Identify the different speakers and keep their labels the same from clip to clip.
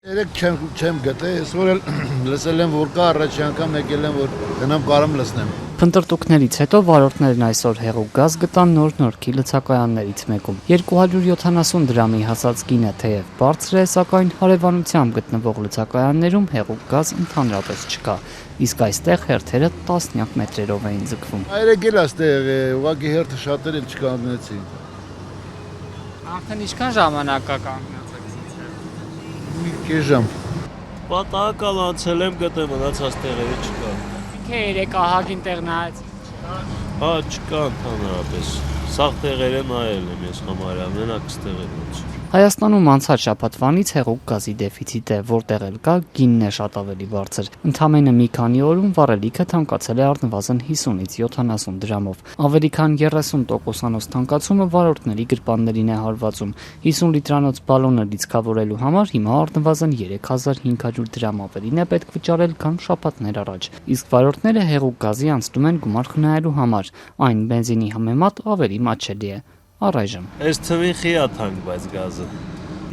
Speaker 1: Երեք չեմ գտել, այսօր էլ լսել եմ, որ կա, առաջի անգամ եկել եմ, որ գնամ կարամ լսնեմ։
Speaker 2: Փնտրտուքներից հետո վարորդներն այսօր հեղուկ գազ գտան Նոր Նորքի լցակայաններից մեկում։ 270 դրամի հասած գինը թեև բարձր է, սակայն հարևանությամբ գտնվող լցակայաններում հեղուկ գազ ընդհանրապես չկա։ Իսկ այստեղ հերթերը տասնյակ մետրերով էին ձգվում։
Speaker 1: Երեք էլ այստեղ է, ուղղակի հերթը շատեր էլ չկանգնեցի։
Speaker 2: Արդեն ինչքան ժամանակ կա կանգնած
Speaker 1: Մի քիչ ժամ։
Speaker 3: Պատահական անցել եմ գտե մնացած տեղերը չկա։
Speaker 2: Ինքը երեք ահագին տեղ նայեց։
Speaker 3: Հա, չկա ընդհանրապես։ Սաղ տեղերը նայել եմ ես համարյա, մենակ ստեղ եմ ոնց։
Speaker 2: Հայաստանում անցած շաբաթվանից հեղուկ գազի դեֆիցիտ է, որտեղ էլ կա գինն է շատ ավելի բարձր։ Ընդամենը մի քանի օրում վառելիքը թանկացել է առնվազն 50-ից 70 դրամով։ Ավելի քան 30% թանկացումը վարորդների գրպաններին է հարվածում։ 50 լիտրանոց բալոնը լիցքավորելու համար հիմա առնվազն 3500 դրամ ավելին է պետք վճարել, քան շաբաթներ առաջ։ Իսկ վարորդները հեղուկ գազի անցնում են գումար խնայելու համար, այն բենզինի համեմատ ավելի մատչելի է։ Առայժմ
Speaker 3: Այս թվին խիա թանկ բայց գազը։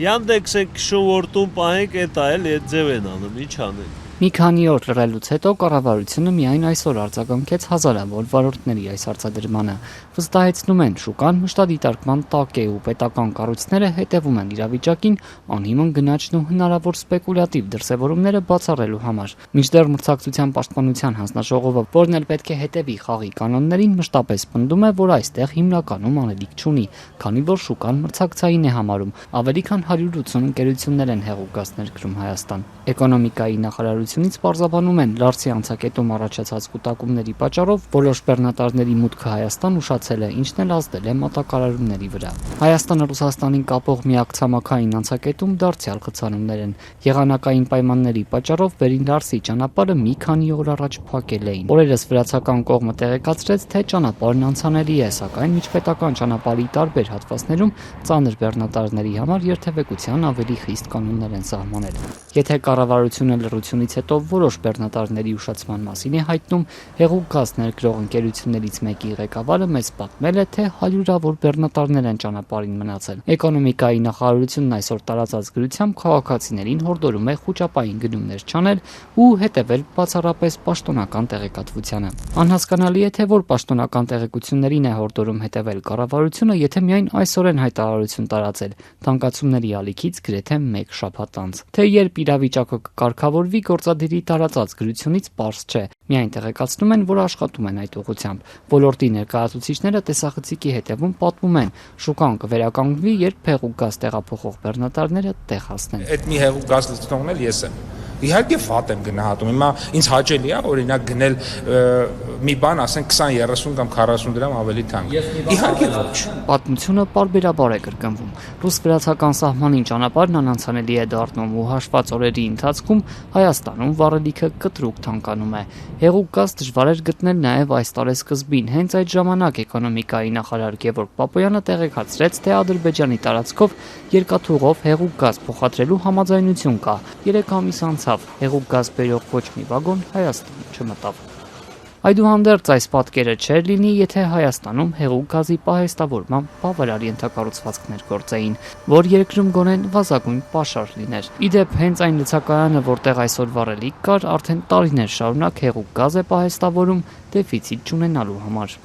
Speaker 3: Yandex-ը շուորտում պահենք էտա էլ այդ ձև են անում, ինչ անենք։
Speaker 2: Մի քանի օր լռելուց հետո կառավարությունը միայն այսօր արձագանքեց հազարավոր վարորդների այս հարցադրմանը։ Վստահեցնում են, շուկան մշտադիտարկման տակ է ու պետական կառույցները հետևում են իրավիճակին անհիմն գնաճն ու հնարավոր սպեկուլյատիվ դրսևորումները բացառելու համար։ Մինչդեռ մրցակցության պաշտպանության հանձնաժողովը, որն էլ պետք է հետևի խաղի կանոններին, մշտապես պնդում է, որ այստեղ հիմնականում անելիք չունի, քանի որ շուկան մրցակցային է համարում։ Ավելի քան 180 ընկերություններ են հեղուկ գազ ներկրում Հայաստան։ Էկոնոմիկայի նախարարությունից պարզաբանում են, Լարսի անցակետում առաջացած կուտակումների պատճառով որոշ բեռնատարների մուտքը Հայաստան ուշացել է, ինչն էլ ազդել է մատակարարումների վրա։ Հայաստանը Ռուսաստանին կապող միակ ցամաքային անցակետում դարձյալ խցանումներ են։ Եղանակային պայմանների պատճառով Բերին Լարսի ճանապարհը մի քանի օր առաջ փակել էին։ Օրերս վրացական կողմը տեղեկացրեց, թե ճանապարհն անցանելի է, սակայն միջպետական ճանապարհի տարբեր հատվածներում ծանր բեռնատարների համար երթևեկության ավելի խիստ կանոններ են սահմանել։ Եթե կառավարությունը լռությունից հետո որոշ բեռնատարների ուշացման մասին է հայտնում, հեղուկ գազ ներկրող ընկերություններից մեկի ղեկավարը մեզ պատմել է, թե հարյուրավոր բեռնատարներ են ճանապարհին մնացել։ Էկոնոմիկայի նախարարությունն այսօր տարածած գրությամբ քաղաքացիներին հորդորում է խուճապային գնումներ չանել ու հետևել բացառապես պաշտոնական տեղեկատվությանը։ Անհասկանալի է, թե որ պաշտոնական տեղեկություններին է հորդորում հետևել կառավարությունը, եթե միայն այսօր են հայտարարություն տարածել թանկացումների ալիքից գրեթե 1 շաբաթ անց։ Թե երբ իրավիճակը կարգավորվի, գործադիրի տարածած գրությունից պարզ չէ։ Միայն տեղեկացնում են, որ աշխատում են այդ ուղղությամբ։ Ոլորտի ներկայացուցիչները տեսախցիկի հետևում պատմում են, շուկան կվերականգնվի, երբ հեղուկ գազ տեղափոխող բեռնատարները տեղ հասնեն։
Speaker 4: Այդ մի հեղուկ գազ լցնողն էլ ես եմ։ Իհարկե վատ եմ գնահատում։ Հիմա ինձ հաճելի է օրինակ գնել մի բան, ասենք 20, 30 կամ 40 դրամ ավելի թանկ։ Իհարկե ոչ։
Speaker 2: Պատմությունը պարբերաբար է կրկնվում։ Ռուս-վրացական սահմանին ճանապարհն անանցանելի է դառնում ու հաշված օրերի ընթացքում Հայաստանում վառելիքը կտրուկ թանկանում է։ Հեղուկ գազ դժվար էր գտնել նաև այս տարեսկզբին։ Հենց այդ ժամանակ էկոնոմիկայի նախարար Գևորգ Պապոյանը տեղեկացրեց, թե Ադրբեջանի տարածքով երկաթուղով հեղուկ գազ փոխադրելու համաձայնություն կա։ 3 ամիս անցավ, հեղուկ գազ բերող ոչ մի վագոն Հայաստան չմտավ։ Այդուհանդերձ այս պատկերը չէր լինի, եթե Հայաստանում հեղուկ գազի պահեստավորման բավարար ենթակառուցվածքներ գործեին, որ երկրում գոնեն վազագույն պաշար լիներ։ Իդեպ հենց այն լցակայանը, որտեղ այսօր վառելիք կար, արդեն տարիներ շարունակ հեղուկ գազ է պահեստավորում դեֆիցիտ չունենալու համար։